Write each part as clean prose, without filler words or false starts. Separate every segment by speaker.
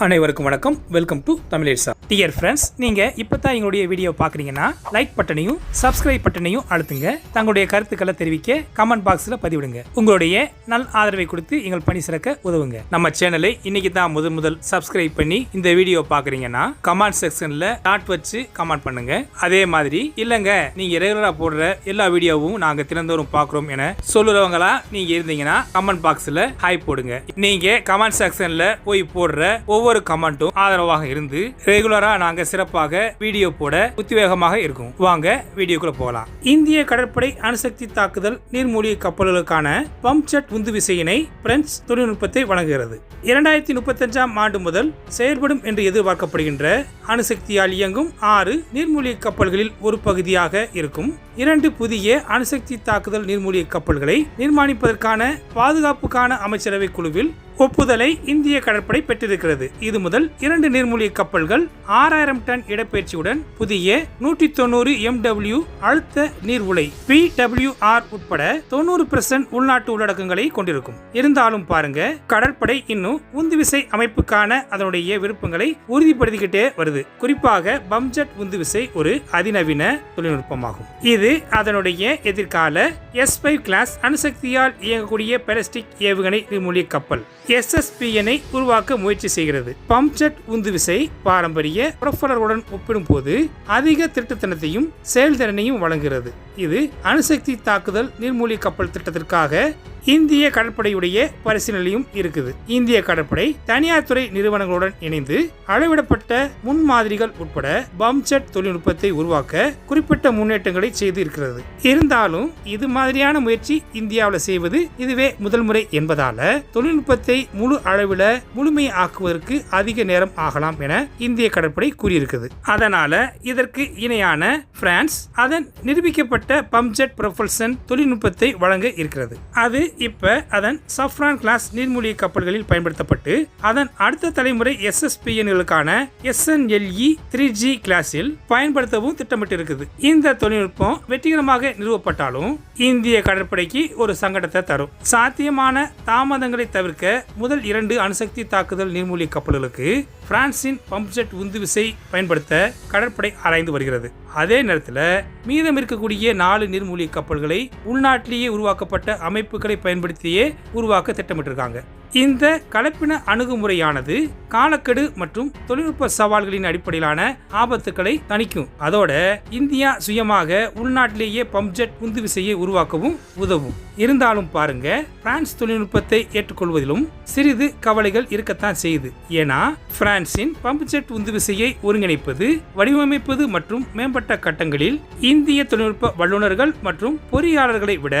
Speaker 1: அனைவருக்கும் வணக்கம். Welcome to Tamizhesa. Dear friends, நீங்க இப்பதான் எங்களுடைய வீடியோ பாக்குறீங்கன்னா லைக் பட்டனையும் சப்ஸ்கிரைப் பட்டனையும் அழுத்துங்க. தங்களுடைய கருத்துக்களை தெரிவிக்க கமெண்ட் பாக்ஸ்ல பதிவிடுங்க. உங்களுடைய நல் ஆதரவை கொடுத்து எங்கள் பணி சிறக்க உதவுங்க. நம்ம சேனலை இன்னைக்கு தான் முதல் சப்ஸ்கிரைப் பண்ணி இந்த வீடியோ பாக்குறீங்கன்னா கமெண்ட் செக்ஷன்ல டாட் வச்சு கமெண்ட் பண்ணுங்க. அதே மாதிரி இல்லங்க நீங்க ரெகுலரா போடுற எல்லா வீடியோவும் நாங்க தினந்தோறும் பாக்குறோம் என சொல்லுறவங்களா நீங்க இருந்தீங்கன்னா கமெண்ட் பாக்ஸ்ல ஹாய் போடுங்க. நீங்க கமெண்ட் செக்ஷன்ல போய் போடுற ஒவ்வொரு கமெண்ட்டும் ஆதரவாக இருந்து ரெகுலரா நாங்க சிறப்பாக வீடியோ போட உத்வேகமாக இருக்கும். வாங்க வீடியோக்குள்ள போகலாம். இந்திய கடற்படை அணுசக்தி தாக்குதல் நீர்மூழ்கி கப்பல்களுக்கான பம்ப்செட் உந்து விசையினை பிரெஞ்சு தொழில்நுட்பத்தை வழங்குகிறது. 2035 ஆண்டு முதல் செயல்படும் என்று எதிர்பார்க்கப்படுகின்ற அணுசக்தியால் இயங்கும் 6 நீர்மூழ்கி கப்பல்களில் ஒரு பகுதியாக இருக்கும் 2 புதிய அணுசக்தி தாக்குதல் நீர்மூழ்கி கப்பல்களை நிர்மாணிப்பதற்கான பாதுகாப்புக்கான அமைச்சரவை குழுவில் ஒப்புதலை இந்திய கடற்படை பெற்றிருக்கிறது. இது முதல் 2 நீர்மூழ்கி கப்பல்கள் 6000 டன் இடப்பெயர்ச்சியுடன் புதிய 190 MW அழுத்த நீர் உலை PWR உட்பட 90% உள்நாட்டு உள்ளடக்கங்களை கொண்டிருக்கும். இருந்தாலும் பாருங்க, கடற்படை இன்னும் உந்துவிசை அமைப்புக்கான அதனுடைய விருப்பங்களை உறுதிப்படுத்திக்கிட்டே வருது. குறிப்பாக பம்ப்செட் உந்துவிசை ஒரு அதிநவீன தொழில்நுட்பமாகும். இது அதனுடைய எதிர்கால S5 கிளாஸ் அணுசக்தியால் இயங்கக்கூடிய பாலிஸ்டிக் ஏவுகணை நீர்மூழ்கி கப்பல் SSPN உருவாக்க முயற்சி செய்கிறது. பம்ப்செட் உந்துவிசை பாரம்பரிய புரொப்பல்லருடன் ஒப்பிடும்போது அதிக திருட்டுத்தனத்தையும் செயல்திறனையும் வழங்குகிறது. இது அணுசக்தி தாக்குதல் நீர்மூழ்கி கப்பல் திட்டத்திற்காக இந்திய கடற்படையுடைய பரிசீலனையும் இருக்குது. இந்திய கடற்படை தனியார் துறை நிறுவனங்களுடன் இணைந்து அளவிடப்பட்ட முன்மாதிரிகள் உட்பட பம்ப்செட் தொழில்நுட்பத்தை உருவாக்க குறிப்பிட்ட முன்னேற்றங்களை செய்து இருக்கிறது. இருந்தாலும் இது மாதிரியான முயற்சி இந்தியாவில் செய்வது இதுவே முதல் முறை என்பதால தொழில்நுட்பத்தை முழு அளவில் முழுமையாக்குவதற்கு அதிக நேரம் ஆகலாம் என இந்திய கடற்படை கூறியிருக்கிறது. அதனால இதற்கு இணையான பிரான்ஸ் அதன் நிரூபிக்கப்பட்ட பம்ப்செட் ப்ரொபல்ஷன் தொழில்நுட்பத்தை வழங்க இருக்கிறது. அது இப்ப அதன் சஃப்ரான் கிளாஸ் நீர்மூழ்கி கப்பல்களில் பயன்படுத்தப்பட்டு அதன் அடுத்த தலைமுறை SSPN-களுக்கான SNLE 3G கிளாஸில் பயன்படுத்தவும் திட்டமிட்டிருக்குது. இந்த தொழில்நுட்பம் வெற்றிகரமாக நிறுவப்பட்டாலும் இந்திய கடற்படைக்கு ஒரு சங்கடத்தை தரும். சாத்தியமான தாமதங்களை தவிர்க்க முதல் 2 அணுசக்தி தாக்குதல் நீர்மூழ்கி கப்பல்களுக்கு பிரான்சின் பம்ப்செட் உந்துவிசை பயன்படுத்த கடற்படை ஆராய்ந்து வருகிறது. அதே நேரத்தில் மீதம் இருக்கக்கூடிய 4 நீர்மூழ்கி கப்பல்களை உள்நாட்டிலேயே உருவாக்கப்பட்ட அமைப்புகளை பயன்படுத்தியே உருவாக்க திட்டமிட்டிருக்காங்க. இந்த கலப்பின அணுகுமுறையானது காலக்கெடு மற்றும் தொழில்நுட்ப சவால்களின் அடிப்படையிலான ஆபத்துக்களை தணிக்கும். அதோட இந்தியா சுயமாக உள்நாட்டிலேயே பம்ப்செட் உந்து விசையை உருவாக்கவும் உதவும். இருந்தாலும் பாருங்க, பிரான்ஸ் தொழில்நுட்பத்தை ஏற்றுக்கொள்வதிலும் சிறிது கவலைகள் இருக்கத்தான் செய்யுது. ஏன்னா பிரான்சின் பம்ப்செட் உந்து விசையை ஒருங்கிணைப்பது, வடிவமைப்பது மற்றும் மேம்பட்ட கட்டங்களில் இந்திய தொழில்நுட்ப வல்லுநர்கள் மற்றும் பொறியாளர்களை விட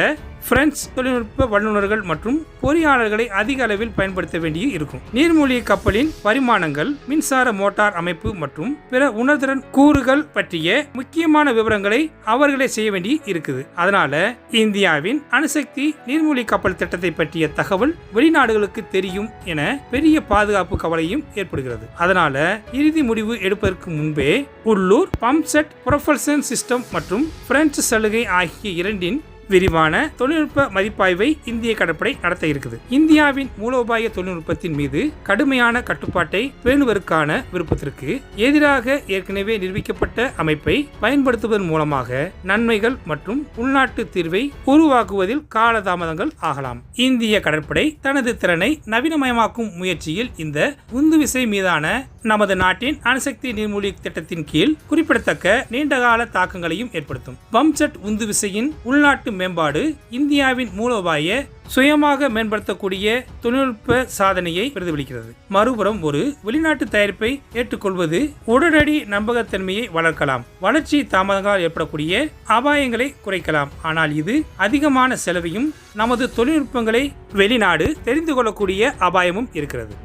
Speaker 1: பிரெஞ்சு தொழில்நுட்ப வல்லுநர்கள் மற்றும் பொறியாளர்களை அதிக அளவில் பயன்படுத்த வேண்டி இருக்கும். நீர்மூழ்கி கப்பலின் பரிமாணங்கள், மின்சார மோட்டார் அமைப்பு மற்றும் பிற உணர்திறன் கூறுகள் பற்றிய முக்கியமான விவரங்களை அவர்களே செய்ய வேண்டி இருக்குது. அதனால இந்தியாவின் அணுசக்தி நீர்மூழ்கி கப்பல் திட்டத்தை பற்றிய தகவல் வெளிநாடுகளுக்கு தெரியும் என பெரிய பாதுகாப்பு கவலையும் ஏற்படுகிறது. அதனால இறுதி முடிவு எடுப்பதற்கு முன்பே உள்ளூர் பம்ப்செட் ப்ரொபல்ஷன் சிஸ்டம் மற்றும் பிரெஞ்சு சலுகை ஆகிய இரண்டின் விரிவான தொழில்நுட்ப மதிப்பாய்வை இந்திய கடற்படை நடத்த இருக்குது. இந்தியாவின் மூலோபாய தொழில்நுட்பத்தின் மீது கடுமையான கட்டுப்பாட்டை பேணுவதற்கான விருப்பத்திற்கு எதிராக ஏற்கனவே நிரூபிக்கப்பட்ட அமைப்பை பயன்படுத்துவதன் மூலமாக நன்மைகள் மற்றும் உள்நாட்டு தீர்வை உருவாக்குவதில் காலதாமதங்கள் ஆகலாம். இந்திய கடற்படை தனது திறனை நவீனமயமாக்கும் முயற்சியில் இந்த உந்துவிசை மீதான நமது நாட்டின் அணுசக்தி நீர்மூழ்கி திட்டத்தின் கீழ் குறிப்பிடத்தக்க நீண்டகால தாக்கங்களையும் ஏற்படுத்தும். பம்ப்செட் உந்து விசையின் உள்நாட்டு மேம்பாடு இந்தியாவின் மூலோபாய சுயமாக மேம்படுத்தக்கூடிய தொழில்நுட்ப சாதனையை பிரதிபலிக்கிறது. மறுபுறம் ஒரு வெளிநாட்டு தயாரிப்பை ஏற்றுக்கொள்வது உடனடி நம்பகத்தன்மையை வளர்க்கலாம், வளர்ச்சி தாமதங்களால் ஏற்படக்கூடிய அபாயங்களை குறைக்கலாம். ஆனால் இது அதிகமான செலவையும் நமது தொழில்நுட்பங்களை வெளிநாடு தெரிந்து கொள்ளக்கூடிய அபாயமும் இருக்கிறது.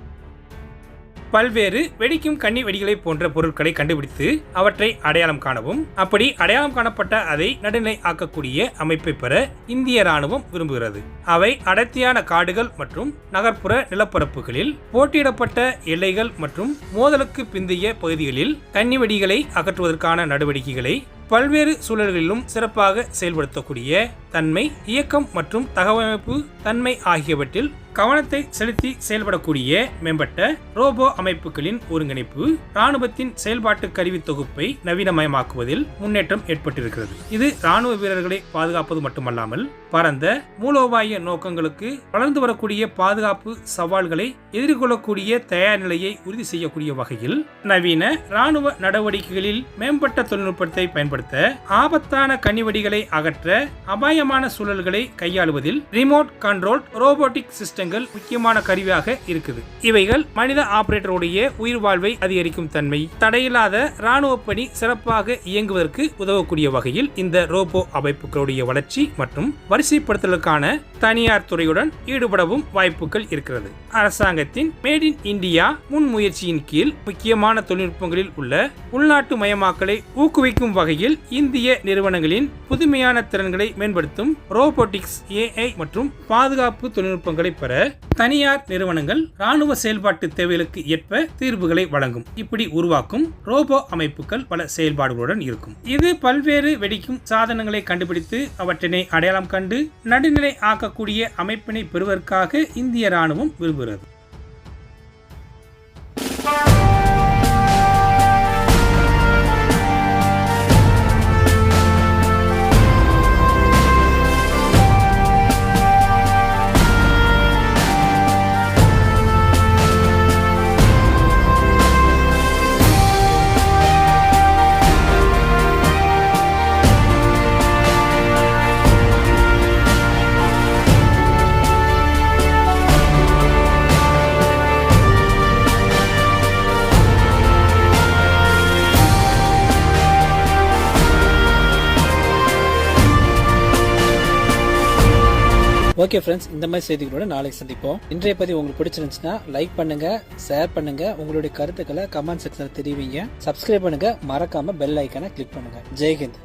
Speaker 1: பல்வேறு வெடிக்கும் கண்ணி வெடிகளை போன்ற பொருட்களை கண்டுபிடித்து அவற்றை அடையாளம் காணவும், அப்படி அடையாளம் காணப்பட்ட அதை நடுநிலை ஆக்கக்கூடிய அமைப்பை பெற இந்திய ராணுவம் விரும்புகிறது. அவை அடர்த்தியான காடுகள் மற்றும் நகர்ப்புற நிலப்பரப்புகளில், போட்டியிடப்பட்ட எல்லைகள் மற்றும் மோதலுக்கு பிந்தைய பகுதிகளில் கண்ணி வெடிகளை அகற்றுவதற்கான நடவடிக்கைகளை பல்வேறு சூழல்களிலும் சிறப்பாக செயல்படுத்தக்கூடிய தன்மை, இயக்கம் மற்றும் தகவமைப்பு தன்மை ஆகியவற்றில் கவனத்தை செலுத்தி செயல்படக்கூடிய மேம்பட்ட ரோபோ அமைப்புகளின் ஒருங்கிணைப்பு ராணுவத்தின் செயல்பாட்டு கருவி தொகுப்பை நவீனமயமாக்குவதில் முன்னேற்றம் ஏற்பட்டிருக்கிறது. இது ராணுவ வீரர்களை பாதுகாப்பது மட்டுமல்லாமல் பரந்த மூலோபாய நோக்கங்களுக்கு வளர்ந்து வரக்கூடிய பாதுகாப்பு சவால்களை எதிர்கொள்ளக்கூடிய தயார் நிலையை உறுதி செய்யக்கூடிய வகையில் நவீன ராணுவ நடவடிக்கைகளில் மேம்பட்ட தொழில்நுட்பத்தை பயன்படுத்த, ஆபத்தான கனிவெடிகளை அகற்ற, அபாயமான சூழல்களை கையாளுவதில் ரிமோட் கண்ட்ரோல் ரோபோட்டிக் சிஸ்டம் முக்கியமான கருவியாக இருக்குது. இவைகள் மனித ஆபரேட்டருடைய உயிர் வாழ்வை அதிகரிக்கும் தன்மை, தடையில்லாத ராணுவ பணி சிறப்பாக இயங்குவதற்கு உதவக்கூடிய வகையில் இந்த ரோபோ அமைப்புகளுடைய வளர்ச்சி மற்றும் வரிசைப்படுத்தலுக்கான தனியார் துறையுடன் ஈடுபடவும் வாய்ப்புகள் இருக்கிறது. அரசாங்கத்தின் மேட் இன் இந்தியா முன்முயற்சியின் கீழ் முக்கியமான தொழில்நுட்பங்களில் உள்ள உள்நாட்டு மயமாக்கலை ஊக்குவிக்கும் வகையில் இந்திய நிறுவனங்களின் புதுமையான திறன்களை மேம்படுத்தும் ரோபோட்டிக்ஸ், AI மற்றும் பாதுகாப்பு தொழில்நுட்பங்களை பெற தனியார் நிறுவனங்கள் ராணுவ செயல்பாட்டு தேவைகளுக்கு ஏற்ப தீர்வுகளை வழங்கும். இப்படி உருவாக்கும் ரோபோ அமைப்புகள் பல செயல்பாடுகளுடன் இருக்கும். இது பல்வேறு வெடிக்கும் சாதனங்களை கண்டுபிடித்து அவற்றினை அடையாளம் கண்டு நடுநிலை ஆக்கக்கூடிய அமைப்பினை பெறுவதற்காக இந்திய ராணுவம் விரும்புகிறது.
Speaker 2: ஓகே ஃப்ரெண்ட்ஸ், இந்த மாதிரி செய்திகளோட நாளைக்கு சந்திப்போம். இன்றைய பதிவு உங்களுக்கு பிடிச்சிருந்துச்சுன்னா லைக் பண்ணுங்க, ஷேர் பண்ணுங்க, உங்களுடைய கருத்துக்களை கமெண்ட் செக்ஷன்ல தெரிவிங்க. சப்ஸ்கிரைப் பண்ணுங்க, மறக்காம பெல் ஐக்கானை கிளிக் பண்ணுங்க. ஜெய்ஹிந்த்.